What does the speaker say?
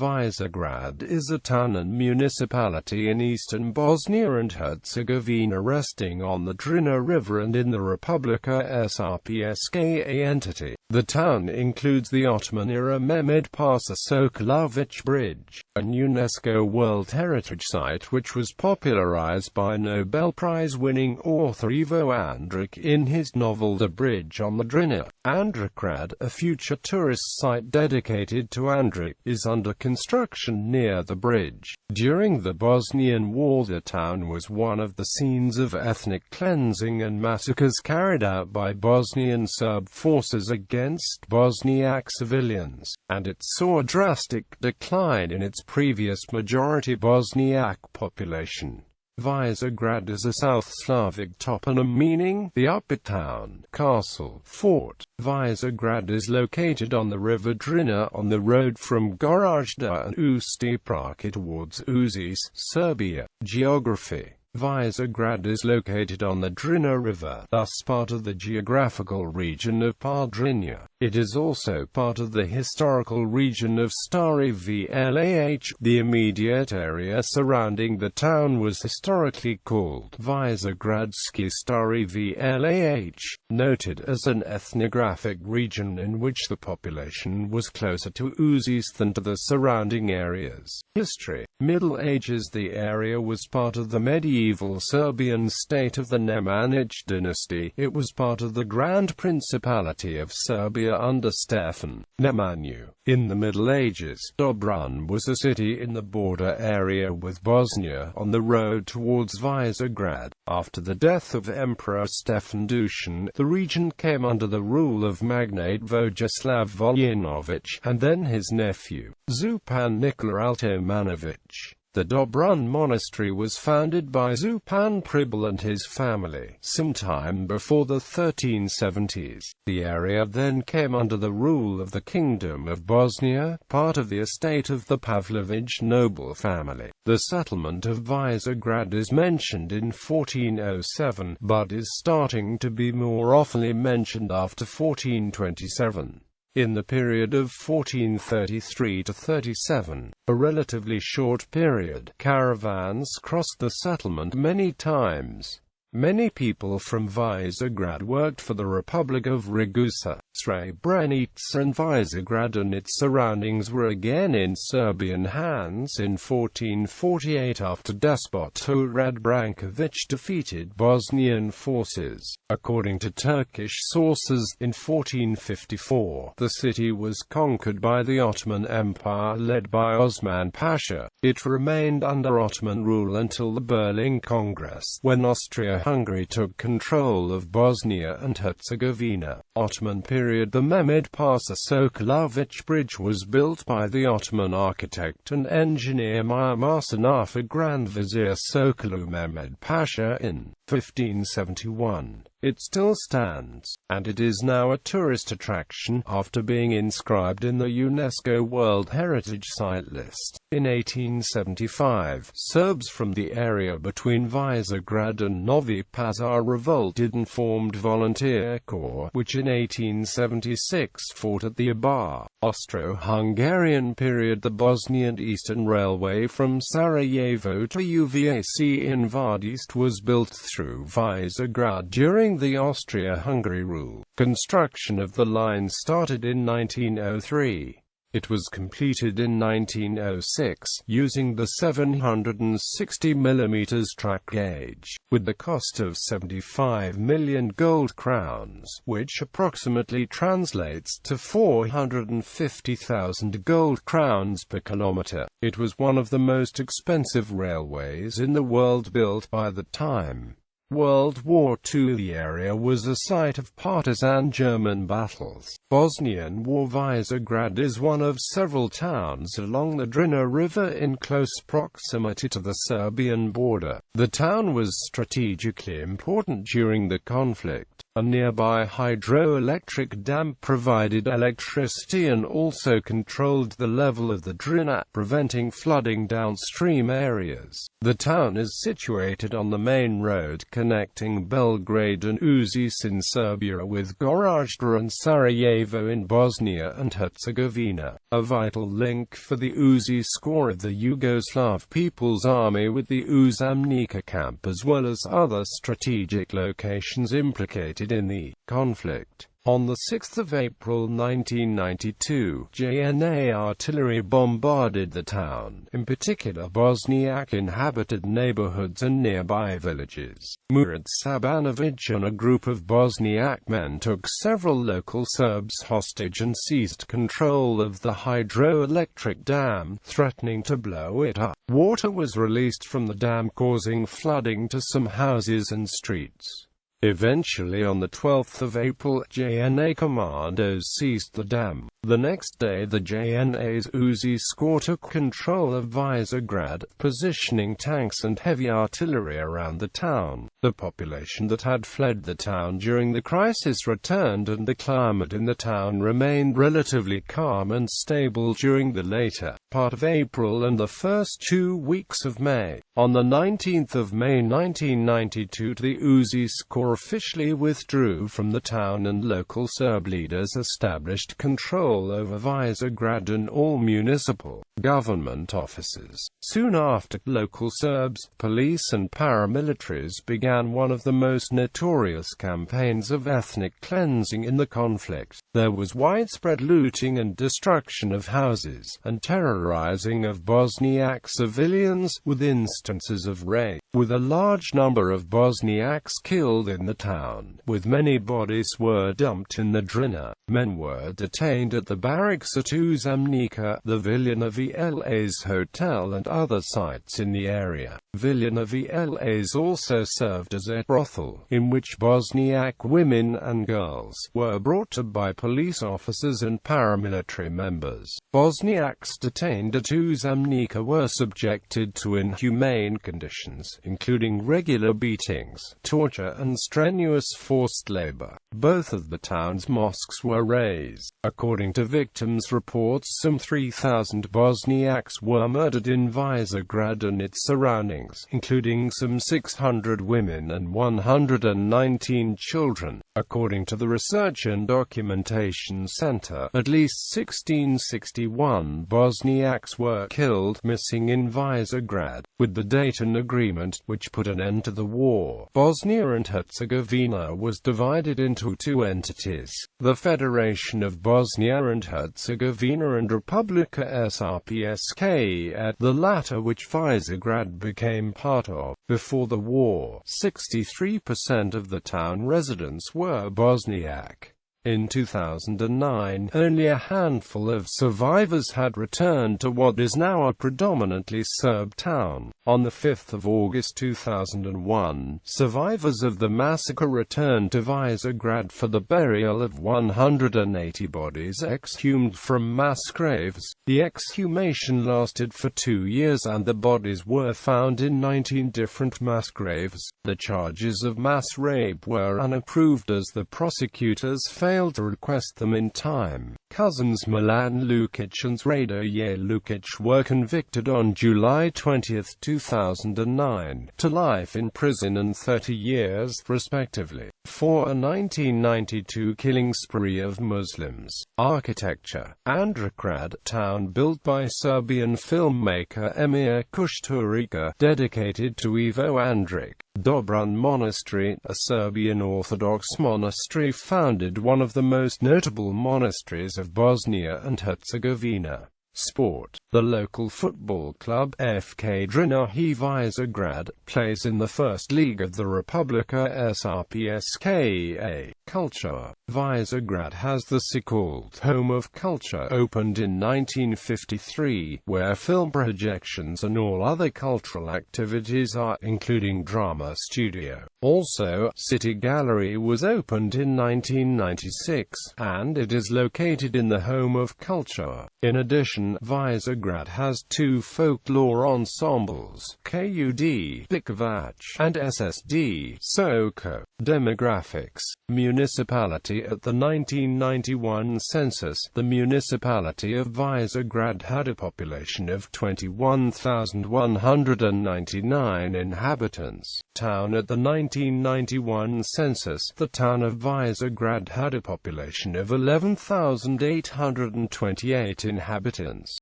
Višegrad is a town and municipality in eastern Bosnia and Herzegovina resting on the Drina River and in the Republika Srpska entity. The town includes the Ottoman-era Mehmed Paša Sokolović Bridge, a UNESCO World Heritage Site which was popularized by Nobel Prize-winning author Ivo Andrić in his novel The Bridge on the Drina.Andrićgrad. A future tourist site dedicated to Andrić is under construction near the bridge. During the Bosnian War, the town was one of the scenes of ethnic cleansing and massacres carried out by Bosnian Serb forces against Bosniak civilians, and it saw a drastic decline in its previous majority Bosniak population. Višegrad is a South Slavic toponym meaning the upper town, castle, fort. Višegrad is located on the river Drina on the road from Goražde and Usti Prake towards Užice, Serbia. Geography. Višegrad is located on the Drina River, thus part of the geographical region of Podrinja. It is also part of the historical region of Stari Vlah. The immediate area surrounding the town was historically called Višegradski Stari Vlah, noted as an ethnographic region in which the population was closer to Užice than to the surrounding areas. History. Middle Ages. The area was part of the medieval Serbian state of the Nemanjić dynasty. It was part of the Grand Principality of Serbia under Stefan Nemanju. In the Middle Ages, Dobran was a city in the border area with Bosnia on the road towards Višegrad. After the death of Emperor Stefan Dušan, the region came under the rule of magnate Vojislav Voljanović, and then his nephew, Župan Nikola Altomanović. The Dobran monastery was founded by Župan Pribal and his family, sometime before the 1370s. The area then came under the rule of the Kingdom of Bosnia, part of the estate of the Pavlović noble family. The settlement of Višegrad is mentioned in 1407, but is starting to be more often mentioned after 1427. In the period of 1433 to 37, a relatively short period, caravans crossed the settlement many times. Many people from Višegrad worked for the Republic of Ragusa, Srebrenica, and Višegrad and its surroundings were again in Serbian hands in 1448 after despot Turad Branković defeated Bosnian forces. According to Turkish sources, in 1454, the city was conquered by the Ottoman Empire led by Osman Pasha. It remained under Ottoman rule until the Berlin Congress, when Austria-Hungary took control of Bosnia and Herzegovina. Ottoman period. The Mehmed Paša Sokolović Bridge was built by the Ottoman architect and engineer Mir Mustafa Grand Vizier Sokolu Mehmed Pasha in 1571. It still stands, and it is now a tourist attraction, after being inscribed in the UNESCO World Heritage Site list. In 1875, Serbs from the area between Višegrad and Novi Pazar revolted and formed Volunteer Corps, which in 1876 fought at the Abar. Austro-Hungarian period. The Bosnian Eastern Railway from Sarajevo to Uvac in Vardist was built through Višegrad during the Austria-Hungary rule. Construction of the line started in 1903. It was completed in 1906, using the 760 mm track gauge, with the cost of 75 million gold crowns, which approximately translates to 450,000 gold crowns per kilometer. It was one of the most expensive railways in the world built by the time. World War II. The area was a site of partisan German battles. Bosnian War. Višegrad is one of several towns along the Drina River in close proximity to the Serbian border. The town was strategically important during the conflict. A nearby hydroelectric dam provided electricity and also controlled the level of the Drina, preventing flooding downstream areas. The town is situated on the main road connecting Belgrade and Užice in Serbia with Goražde and Sarajevo in Bosnia and Herzegovina, a vital link for the Užice Corps of the Yugoslav People's Army with the Uzamnica camp as well as other strategic locations implicated in the conflict. On 6 April 1992, JNA artillery bombarded the town, in particular Bosniak inhabited neighborhoods and nearby villages. Murad Sabanović and a group of Bosniak men took several local Serbs hostage and seized control of the hydroelectric dam, threatening to blow it up. Water was released from the dam, causing flooding to some houses and streets. Eventually on 12 April, JNA commandos seized the dam. The next day the JNA's Užice Corps took control of Višegrad, positioning tanks and heavy artillery around the town. The population that had fled the town during the crisis returned and the climate in the town remained relatively calm and stable during the later part of April and the first 2 weeks of May. On 19 May 1992 the Užice Corps officially withdrew from the town and local Serb leaders established control over Višegrad and all municipal government offices. Soon after, local Serbs, police and paramilitaries began one of the most notorious campaigns of ethnic cleansing in the conflict. There was widespread looting and destruction of houses, and terrorizing of Bosniak civilians, with instances of rape, with a large number of Bosniaks killed in the town, with many bodies were dumped in the Drina. Men were detained at the barracks at Uzamnica, the Villa Navla's hotel and other sites in the area. Villa Navla's also served as a brothel, in which Bosniak women and girls were brought to by police officers and paramilitary members. Bosniaks detained at Uzamnica were subjected to inhumane conditions, including regular beatings, torture and strenuous forced labor. Both of the town's mosques were razed. According to victims' reports, some 3,000 Bosniaks were murdered in Višegrad and its surroundings, including some 600 women and 119 children. According to the Research and Documentation Center, at least 1661 Bosniaks were killed, missing in Višegrad. With the Dayton Agreement, which put an end to the war, Bosnia and Herzegovina was divided into two entities, the Federation of Bosnia and Herzegovina and Republika Srpska, the latter which Višegrad became part of. Before the war, 63% of the town residents were Bosniak. In 2009, only a handful of survivors had returned to what is now a predominantly Serb town. On 5 August 2001, survivors of the massacre returned to Višegrad for the burial of 180 bodies exhumed from mass graves. The exhumation lasted for 2 years and the bodies were found in 19 different mass graves. The charges of mass rape were unapproved as the prosecutors failed to request them in time. Cousins Milan Lukic and Radoje Lukic were convicted on July 20, 2009, to life in prison and 30 years, respectively, for a 1992 killing spree of Muslims. Architecture. Andrićgrad, town built by Serbian filmmaker Emir Kusturica, dedicated to Ivo Andrić. Dobran Monastery, a Serbian Orthodox monastery, founded one of the most notable monasteries of Bosnia and Herzegovina. Sport. The local football club, FK Drina.He Višegrad, plays in the First League of the Republika Srpska. Culture. Višegrad has the so-called Home of Culture, opened in 1953, where film projections and all other cultural activities are, including drama studio. Also, City Gallery was opened in 1996, and it is located in the Home of Culture. In addition population. Višegrad has two folklore ensembles, KUD Bikovac and SSD Soko. Demographics. Municipality. At the 1991 census, the municipality of Višegrad had a population of 21,199 inhabitants. Town. At the 1991 census, the town of Višegrad had a population of 11,828 inhabitants.